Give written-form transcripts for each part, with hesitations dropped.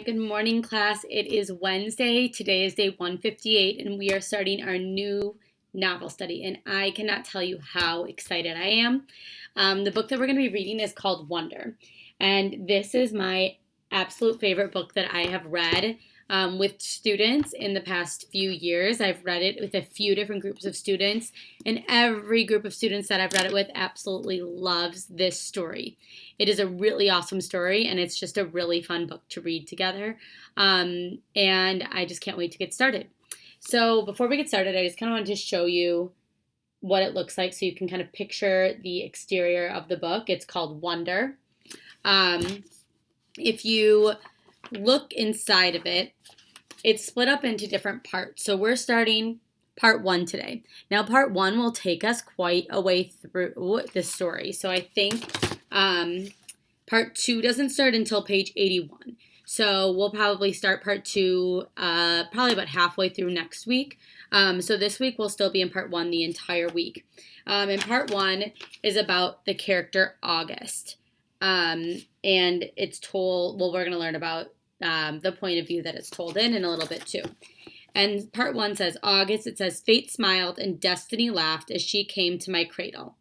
Good morning, class. It is Wednesday. Today is day 158, and we are starting our new novel study. And I cannot tell you how excited I am. The book that we're going to be reading is called Wonder. And this is my absolute favorite book that I have read with students in the past few years. I've read it with a few different groups of students, and every group of students that I've read it with absolutely loves this story. It is a really awesome story, and it's just a really fun book to read together. And I just can't wait to get started. So before we get started, I just kind of wanted to show you what it looks like so you can kind of picture the exterior of the book. It's called Wonder. If you look inside of it, it's split up into different parts. So we're starting part one today. Now, part one will take us quite a way through the story. So I think part two doesn't start until page 81. So we'll probably start part two probably about halfway through next week. So this week we'll still be in part one the entire week. And part one is about the character August. And it's told, well, we're going to learn about the point of view that it's told in a little bit too. And part one says, August, it says, fate smiled and destiny laughed as she came to my cradle.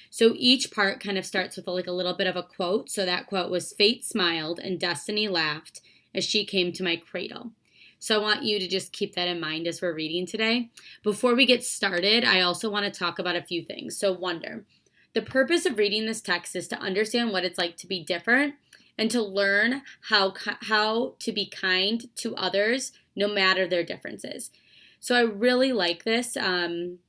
So each part kind of starts with like a little bit of a quote. So that quote was, fate smiled and destiny laughed as she came to my cradle. So I want you to just keep that in mind as we're reading today. Before we get started, I also want to talk about a few things. So wonder. The purpose of reading this text is to understand what it's like to be different and to learn how to be kind to others no matter their differences. So I really like this kind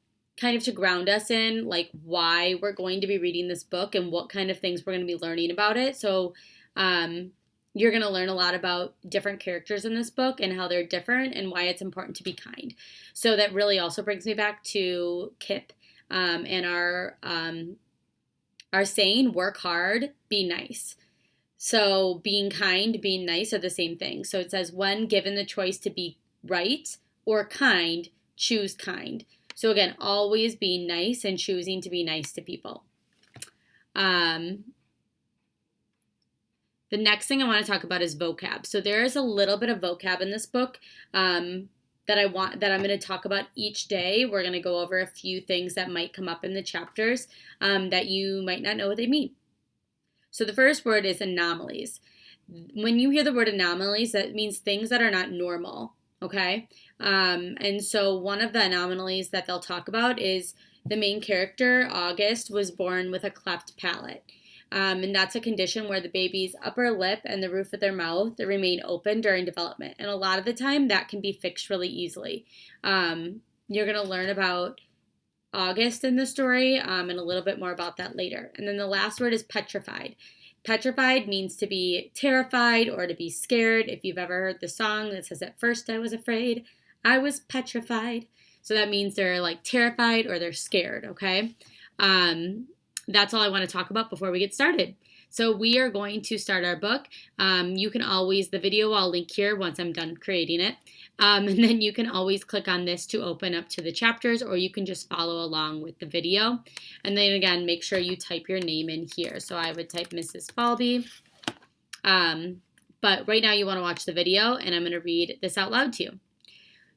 of to ground us in like why we're going to be reading this book and what kind of things we're going to be learning about it. So you're going to learn a lot about different characters in this book and how they're different and why it's important to be kind. So that really also brings me back to Kip and our saying, work hard, be nice. So being kind, being nice are the same thing. So it says, when given the choice to be right or kind, choose kind. So again, always being nice and choosing to be nice to people. The next thing I want to talk about is vocab. So there is a little bit of vocab in this book that I'm going to talk about each day. We're going to go over a few things that might come up in the chapters that you might not know what they mean. So the first word is anomalies. When you hear the word anomalies, that means things that are not normal, okay? And so one of the anomalies that they'll talk about is the main character, August, was born with a cleft palate. And that's a condition where the baby's upper lip and the roof of their mouth remain open during development. And a lot of the time, that can be fixed really easily. You're going to learn about August in the story and a little bit more about that later. And then the last word is petrified. Petrified means to be terrified or to be scared. If you've ever heard the song that says, at first I was afraid, I was petrified. So that means they're like terrified or they're scared, okay? That's all I want to talk about before we get started. So we are going to start our book. You can always, the video I'll link here once I'm done creating it. And then you can always click on this to open up to the chapters, or you can just follow along with the video. And then again, make sure you type your name in here. So I would type Mrs. Falby. But right now you want to watch the video, and I'm going to read this out loud to you.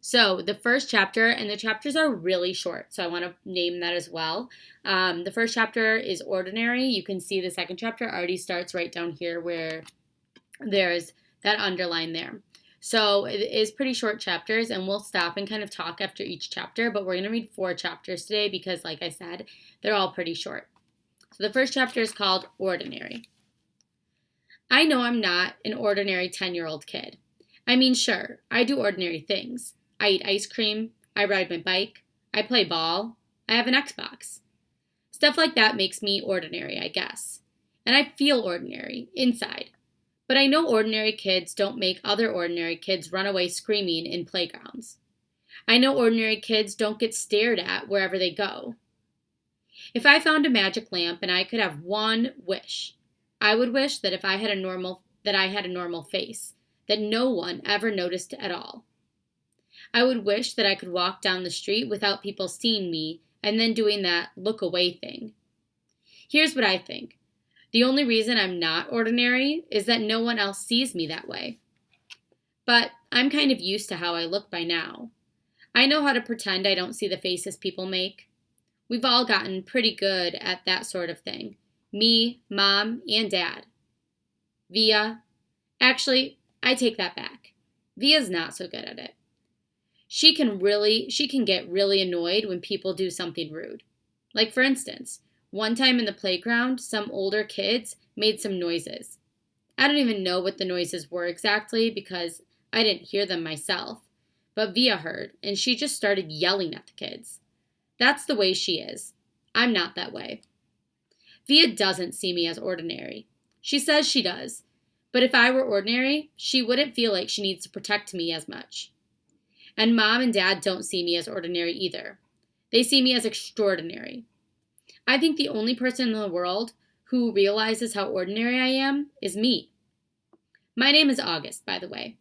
So the first chapter, and the chapters are really short, so I want to name that as well. The first chapter is Ordinary. You can see the second chapter already starts right down here where there's that underline there. So it is pretty short chapters, and we'll stop and kind of talk after each chapter, but we're going to read 4 chapters today because, like I said, they're all pretty short. So the first chapter is called Ordinary. I know I'm not an ordinary 10-year-old kid. I mean, sure, I do ordinary things. I eat ice cream, I ride my bike, I play ball, I have an Xbox. Stuff like that makes me ordinary, I guess. And I feel ordinary, inside. But I know ordinary kids don't make other ordinary kids run away screaming in playgrounds. I know ordinary kids don't get stared at wherever they go. If I found a magic lamp and I could have one wish, I would wish that I had a normal face, that no one ever noticed at all. I would wish that I could walk down the street without people seeing me and then doing that look away thing. Here's what I think. The only reason I'm not ordinary is that no one else sees me that way. But I'm kind of used to how I look by now. I know how to pretend I don't see the faces people make. We've all gotten pretty good at that sort of thing. Me, Mom, and Dad. Via. Actually, I take that back. Via's not so good at it. She can get really annoyed when people do something rude. Like for instance, one time in the playground, some older kids made some noises. I don't even know what the noises were exactly because I didn't hear them myself, but Via heard, and she just started yelling at the kids. That's the way she is. I'm not that way. Via doesn't see me as ordinary. She says she does, but if I were ordinary, she wouldn't feel like she needs to protect me as much. And Mom and Dad don't see me as ordinary either. They see me as extraordinary. I think the only person in the world who realizes how ordinary I am is me. My name is August, by the way.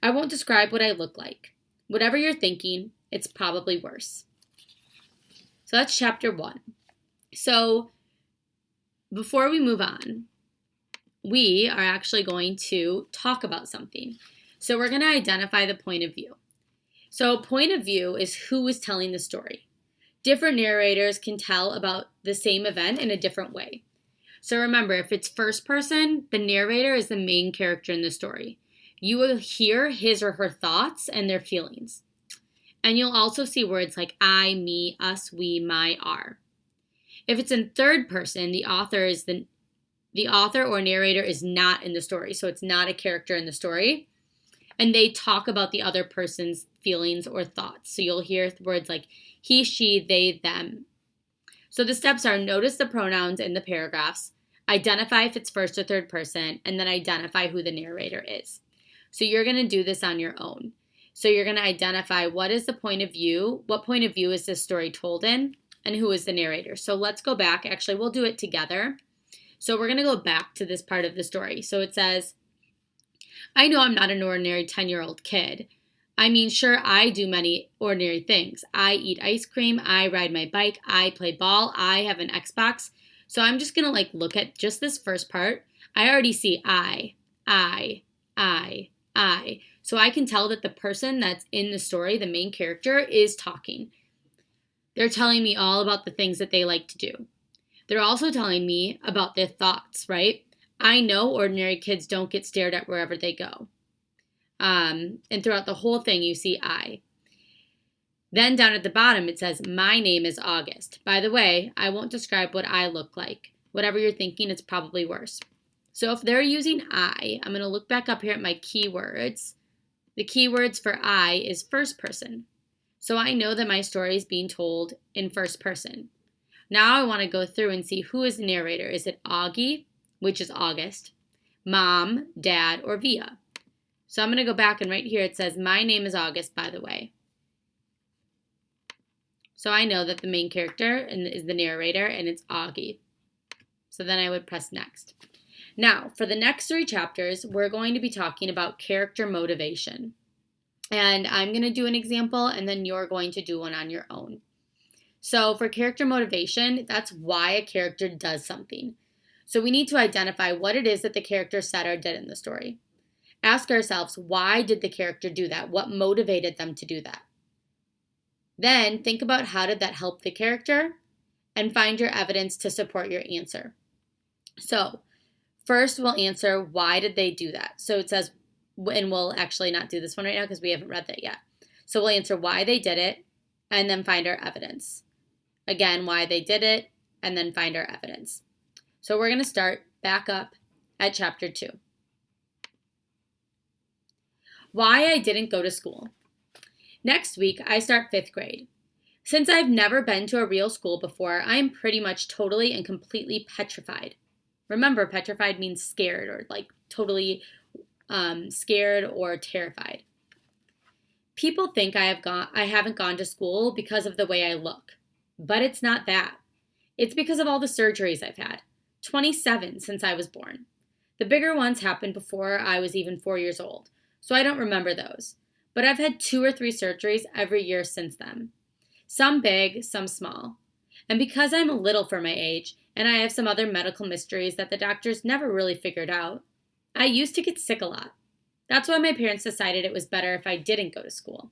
I won't describe what I look like. Whatever you're thinking, it's probably worse. So that's chapter 1. So before we move on, we are actually going to talk about something. So we're going to identify the point of view. So point of view is who is telling the story. Different narrators can tell about the same event in a different way. So remember, if it's first person, the narrator is the main character in the story. You will hear his or her thoughts and their feelings. And you'll also see words like I, me, us, we, my, our. If it's in third person, the author or narrator is not in the story. So it's not a character in the story. And they talk about the other person's feelings or thoughts. So you'll hear words like he, she, they, them. So the steps are notice the pronouns in the paragraphs, identify if it's first or third person, and then identify who the narrator is. So you're going to do this on your own. So you're going to identify what is the point of view, what point of view is this story told in, and who is the narrator. So let's go back. Actually, we'll do it together. So we're going to go back to this part of the story. So it says, I know I'm not an ordinary 10-year-old kid. I mean, sure, I do many ordinary things. I eat ice cream. I ride my bike. I play ball. I have an Xbox. So I'm just going to look at just this first part. I already see I. So I can tell that the person that's in the story, the main character, is talking. They're telling me all about the things that they like to do. They're also telling me about their thoughts, right? I know ordinary kids don't get stared at wherever they go. And throughout the whole thing, you see I. Then down at the bottom, it says, my name is August. By the way, I won't describe what I look like. Whatever you're thinking, it's probably worse. So if they're using I'm going to look back up here at my keywords. The keywords for I is first person. So I know that my story is being told in first person. Now I want to go through and see who is the narrator. Is it Augie, which is August, Mom, Dad, or Via? So I'm going to go back and right here it says, my name is August, by the way. So I know that the main character is the narrator and it's Augie. So then I would press next. Now, for the next 3 chapters, we're going to be talking about character motivation. And I'm going to do an example and then you're going to do one on your own. So for character motivation, that's why a character does something. So we need to identify what it is that the character said or did in the story. Ask ourselves, why did the character do that? What motivated them to do that? Then think about how did that help the character and find your evidence to support your answer. So first we'll answer, why did they do that? So it says, and we'll actually not do this one right now because we haven't read that yet. So we'll answer why they did it and then find our evidence. Again, why they did it and then find our evidence. So we're going to start back up at chapter 2. Why I didn't go to school. Next week, I start 5th grade. Since I've never been to a real school before, I am pretty much totally and completely petrified. Remember, petrified means scared or totally scared or terrified. People think I haven't gone to school because of the way I look, but it's not that. It's because of all the surgeries I've had. 27 since I was born. The bigger ones happened before I was even 4 years old, so I don't remember those. But I've had 2 or 3 surgeries every year since then. Some big, some small. And because I'm a little for my age, and I have some other medical mysteries that the doctors never really figured out, I used to get sick a lot. That's why my parents decided it was better if I didn't go to school.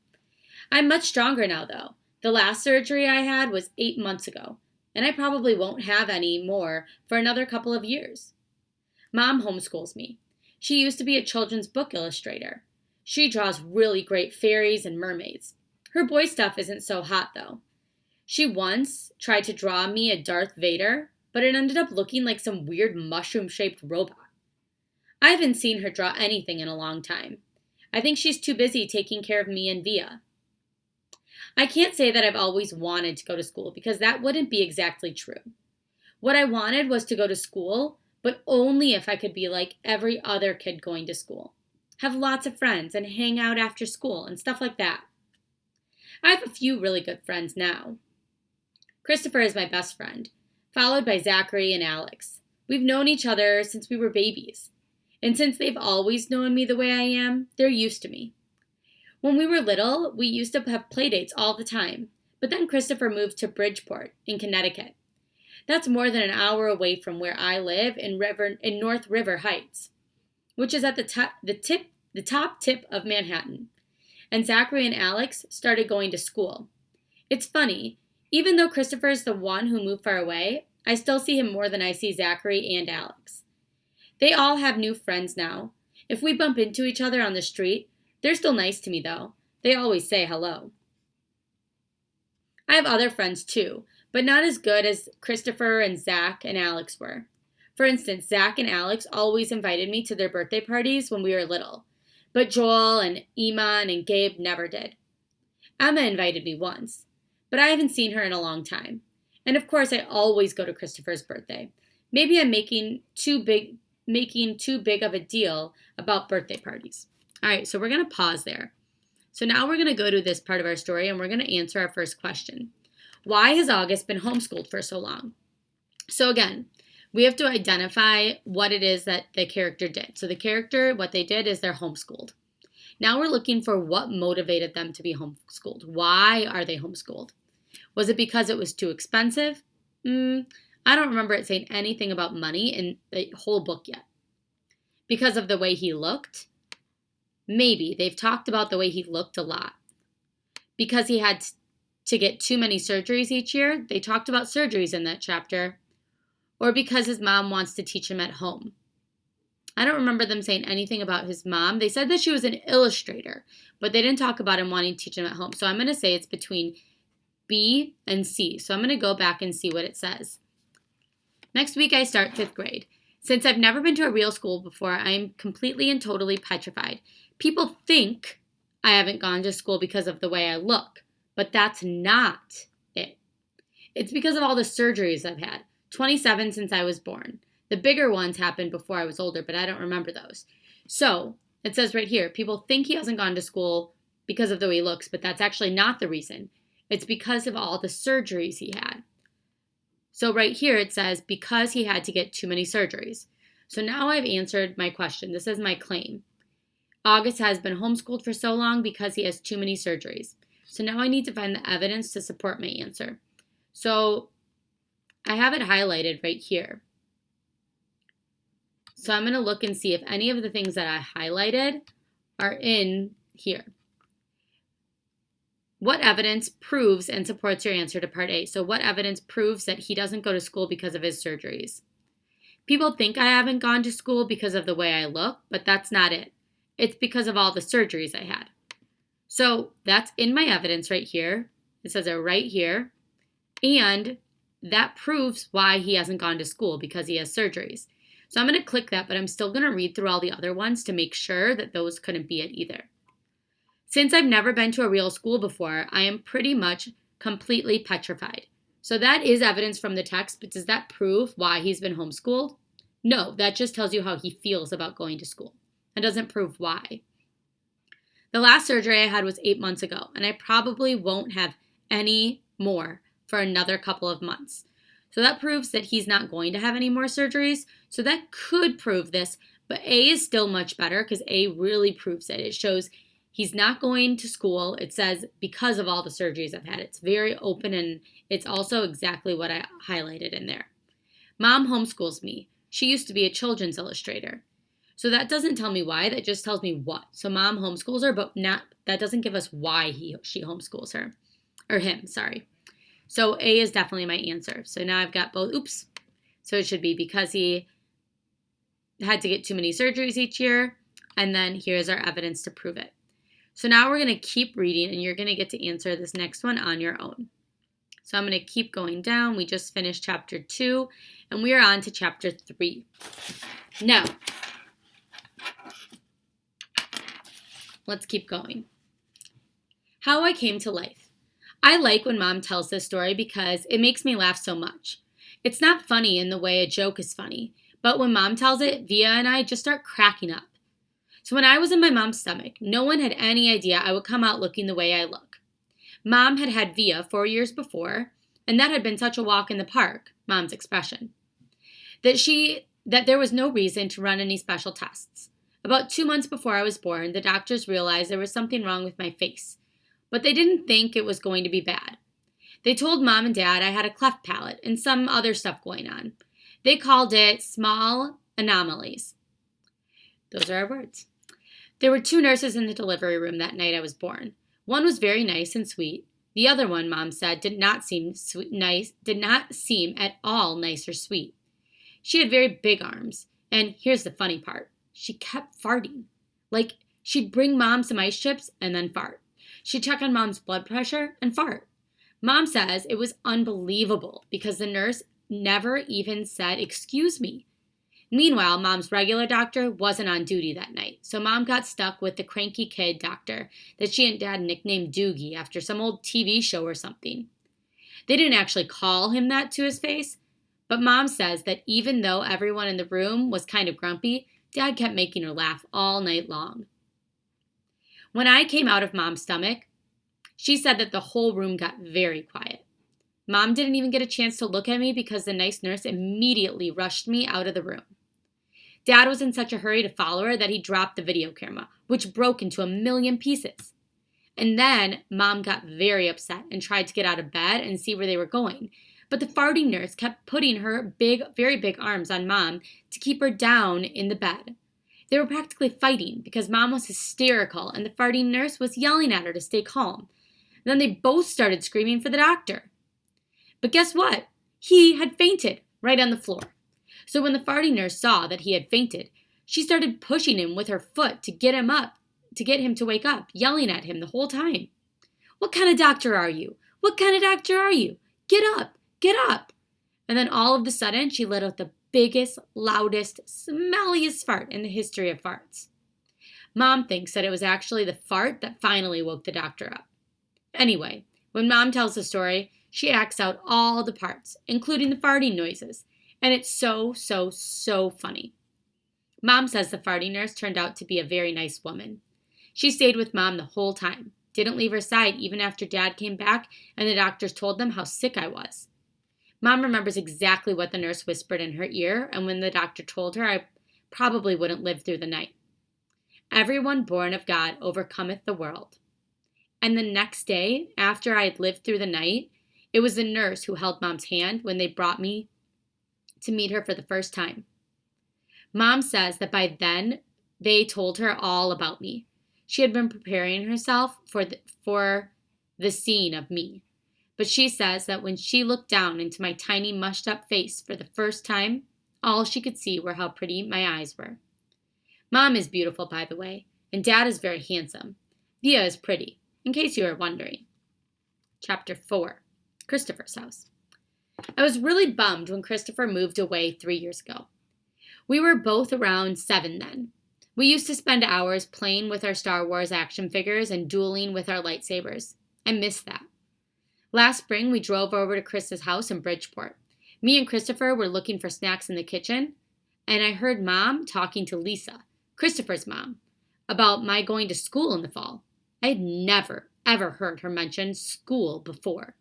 I'm much stronger now, though. The last surgery I had was 8 months ago, and I probably won't have any more for another couple of years. Mom homeschools me. She used to be a children's book illustrator. She draws really great fairies and mermaids. Her boy stuff isn't so hot, though. She once tried to draw me a Darth Vader, but it ended up looking like some weird mushroom-shaped robot. I haven't seen her draw anything in a long time. I think she's too busy taking care of me and Via. I can't say that I've always wanted to go to school because that wouldn't be exactly true. What I wanted was to go to school, but only if I could be like every other kid going to school. Have lots of friends and hang out after school and stuff like that. I have a few really good friends now. Christopher is my best friend, followed by Zachary and Alex. We've known each other since we were babies. And since they've always known me the way I am, they're used to me. When we were little, we used to have playdates all the time, but then Christopher moved to Bridgeport in Connecticut. That's more than an hour away from where I live in North River Heights, which is at the top tip of Manhattan. And Zachary and Alex started going to school. It's funny, even though Christopher is the one who moved far away, I still see him more than I see Zachary and Alex. They all have new friends now. If we bump into each other on the street, they're still nice to me, though. They always say hello. I have other friends, too, but not as good as Christopher and Zach and Alex were. For instance, Zach and Alex always invited me to their birthday parties when we were little, but Joel and Iman and Gabe never did. Emma invited me once, but I haven't seen her in a long time. And of course, I always go to Christopher's birthday. Maybe I'm making too big of a deal about birthday parties. All right, so we're going to pause there. So now we're going to go to this part of our story and we're going to answer our first question. Why has August been homeschooled for so long? So again, we have to identify what it is that the character did. So the character, what they did is they're homeschooled. Now we're looking for what motivated them to be homeschooled. Why are they homeschooled? Was it because it was too expensive? I don't remember it saying anything about money in the whole book yet. Because of the way he looked? Maybe. They've talked about the way he looked a lot. Because he had to get too many surgeries each year? They talked about surgeries in that chapter. Or because his mom wants to teach him at home. I don't remember them saying anything about his mom. They said that she was an illustrator, but they didn't talk about him wanting to teach him at home. So I'm going to say it's between B and C. So I'm going to go back and see what it says. Next week I start 5th grade. Since I've never been to a real school before, I am completely and totally petrified. People think I haven't gone to school because of the way I look, but that's not it. It's because of all the surgeries I've had. 27 since I was born. The bigger ones happened before I was older, but I don't remember those. So it says right here, people think he hasn't gone to school because of the way he looks, but that's actually not the reason. It's because of all the surgeries he had. So right here it says because he had to get too many surgeries. So now I've answered my question. This is my claim. August has been homeschooled for so long because he has too many surgeries. So now I need to find the evidence to support my answer. So I have it highlighted right here. So I'm going to look and see if any of the things that I highlighted are in here. What evidence proves and supports your answer to part A? So what evidence proves that he doesn't go to school because of his surgeries? People think I haven't gone to school because of the way I look, but that's not it. It's because of all the surgeries I had. So that's in my evidence right here. It says it right here. And that proves why he hasn't gone to school, because he has surgeries. So I'm going to click that, but I'm still going to read through all the other ones to make sure that those couldn't be it either. Since I've never been to a real school before, I am pretty much completely petrified. So that is evidence from the text, but does that prove why he's been homeschooled? No, that just tells you how he feels about going to school. It doesn't prove why. The last surgery I had was 8 months ago, and I probably won't have any more for another couple of months. So that proves that he's not going to have any more surgeries. So that could prove this, but A is still much better because A really proves it. It shows he's not going to school. It says because of all the surgeries I've had. It's very open, and it's also exactly what I highlighted in there. Mom homeschools me. She used to be a children's illustrator. So that doesn't tell me why, that just tells me what. So mom homeschools her, but that doesn't give us why she homeschools her. Or him, sorry. So A is definitely my answer. So now I've got both, oops. So it should be because he had to get too many surgeries each year, and then here's our evidence to prove it. So now we're going to keep reading, and you're going to get to answer this next one on your own. So I'm going to keep going down. We just finished chapter 2, and we are on to chapter 3. Now, let's keep going. How I came to life. I like when mom tells this story because it makes me laugh so much. It's not funny in the way a joke is funny, but when mom tells it, Via and I just start cracking up. So when I was in my mom's stomach, no one had any idea I would come out looking the way I look. Mom had had Via 4 years before, and that had been such a walk in the park, mom's expression, that there was no reason to run any special tests. About 2 months before I was born, the doctors realized there was something wrong with my face, but they didn't think it was going to be bad. They told mom and dad I had a cleft palate and some other stuff going on. They called it small anomalies. Those are our words. There were 2 nurses in the delivery room that night I was born. One was very nice and sweet. The other one, mom said, did not seem at all nice or sweet. She had very big arms, and here's the funny part. She kept farting. Like, she'd bring mom some ice chips and then fart. She'd check on mom's blood pressure and fart. Mom says it was unbelievable because the nurse never even said, "Excuse me." Meanwhile, mom's regular doctor wasn't on duty that night, so mom got stuck with the cranky kid doctor that she and dad nicknamed Doogie after some old TV show or something. They didn't actually call him that to his face, but mom says that even though everyone in the room was kind of grumpy, dad kept making her laugh all night long. When I came out of mom's stomach, she said that the whole room got very quiet. Mom didn't even get a chance to look at me because the nice nurse immediately rushed me out of the room. Dad was in such a hurry to follow her that he dropped the video camera, which broke into a million pieces. And then mom got very upset and tried to get out of bed and see where they were going. But the farting nurse kept putting her very big arms on mom to keep her down in the bed. They were practically fighting because mom was hysterical and the farting nurse was yelling at her to stay calm. Then they both started screaming for the doctor. But guess what? He had fainted right on the floor. So when the farting nurse saw that he had fainted, she started pushing him with her foot to get him to wake up, yelling at him the whole time. "What kind of doctor are you? What kind of doctor are you? Get up! Get up!" And then all of a sudden, she let out the biggest, loudest, smelliest fart in the history of farts. Mom thinks that it was actually the fart that finally woke the doctor up. Anyway, when mom tells the story, she acts out all the parts, including the farting noises, and it's so funny. Mom says the farting nurse turned out to be a very nice woman. She stayed with mom the whole time, didn't leave her side even after dad came back and the doctors told them how sick I was. Mom remembers exactly what the nurse whispered in her ear, and when the doctor told her I probably wouldn't live through the night. "Everyone born of God overcometh the world." And the next day, after I had lived through the night, it was the nurse who held mom's hand when they brought me to meet her for the first time. Mom says that by then, they told her all about me. She had been preparing herself for the scene of me. But she says that when she looked down into my tiny mushed up face for the first time, all she could see were how pretty my eyes were. Mom is beautiful, by the way, and dad is very handsome. Via is pretty, in case you were wondering. Chapter 4, Christopher's house. I was really bummed when Christopher moved away 3 years ago. We were both around 7 then. We used to spend hours playing with our Star Wars action figures and dueling with our lightsabers. I miss that. Last spring, we drove over to Chris's house in Bridgeport. Me and Christopher were looking for snacks in the kitchen, and I heard Mom talking to Lisa, Christopher's mom, about my going to school in the fall. I had never, ever heard her mention school before.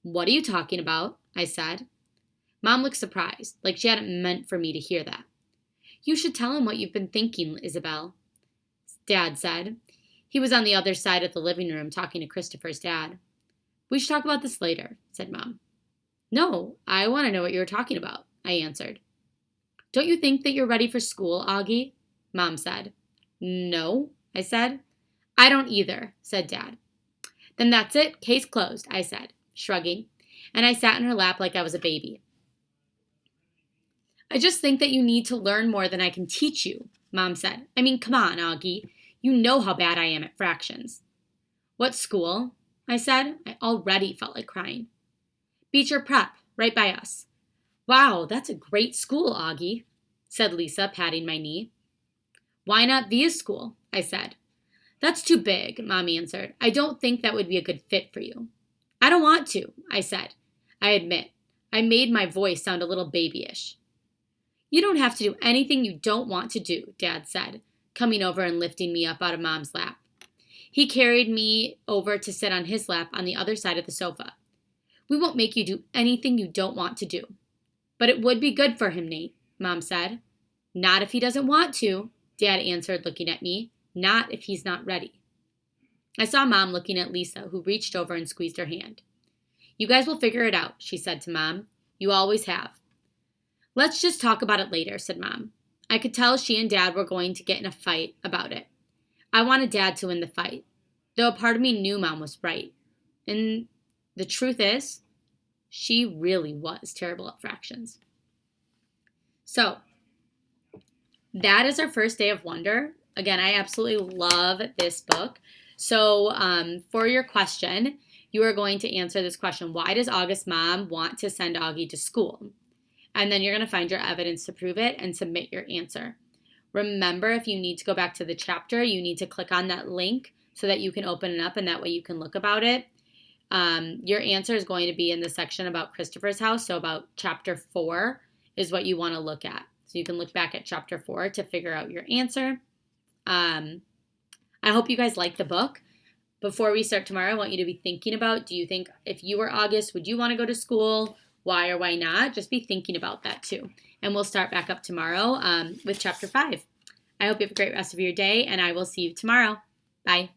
"What are you talking about?" I said. Mom looked surprised, like she hadn't meant for me to hear that. "You should tell him what you've been thinking, Isabel," Dad said. He was on the other side of the living room talking to Christopher's dad. "We should talk about this later," said Mom. "No, I want to know what you were talking about," I answered. "Don't you think that you're ready for school, Augie?" Mom said. No, I said. I don't either, said Dad. Then that's it, case closed, I said, shrugging, and I sat in her lap like I was a baby. I just think that you need to learn more than I can teach you, Mom said. I mean, come on, Augie. You know how bad I am at fractions. What school? I said. I already felt like crying. Beecher Prep, right by us. Wow, that's a great school, Augie, said Lisa, patting my knee. Why not Via School? I said. That's too big, Mom answered. I don't think that would be a good fit for you. I don't want to, I said. I admit, I made my voice sound a little babyish. You don't have to do anything you don't want to do, Dad said, coming over and lifting me up out of Mom's lap. He carried me over to sit on his lap on the other side of the sofa. We won't make you do anything you don't want to do. But it would be good for him, Nate, Mom said. Not if he doesn't want to, Dad answered, looking at me. Not if he's not ready. I saw Mom looking at Lisa, who reached over and squeezed her hand. You guys will figure it out, she said to Mom. You always have. Let's just talk about it later, said Mom. I could tell she and Dad were going to get in a fight about it. I wanted Dad to win the fight, though a part of me knew Mom was right. And the truth is, she really was terrible at fractions. So, that is our first day of wonder. Again, I absolutely love this book. So, for your question, you are going to answer this question. Why does August's mom want to send Augie to school? And then you're going to find your evidence to prove it and submit your answer. Remember, if you need to go back to the chapter, you need to click on that link so that you can open it up and that way you can look about it. Your answer is going to be in the section about Christopher's house. So about chapter 4 is what you want to look at. So you can look back at chapter 4 to figure out your answer. I hope you guys like the book. Before we start tomorrow, I want you to be thinking about, do you think if you were August, would you want to go to school? Why or why not? Just be thinking about that too. And we'll start back up tomorrow with chapter 5. I hope you have a great rest of your day, and I will see you tomorrow. Bye.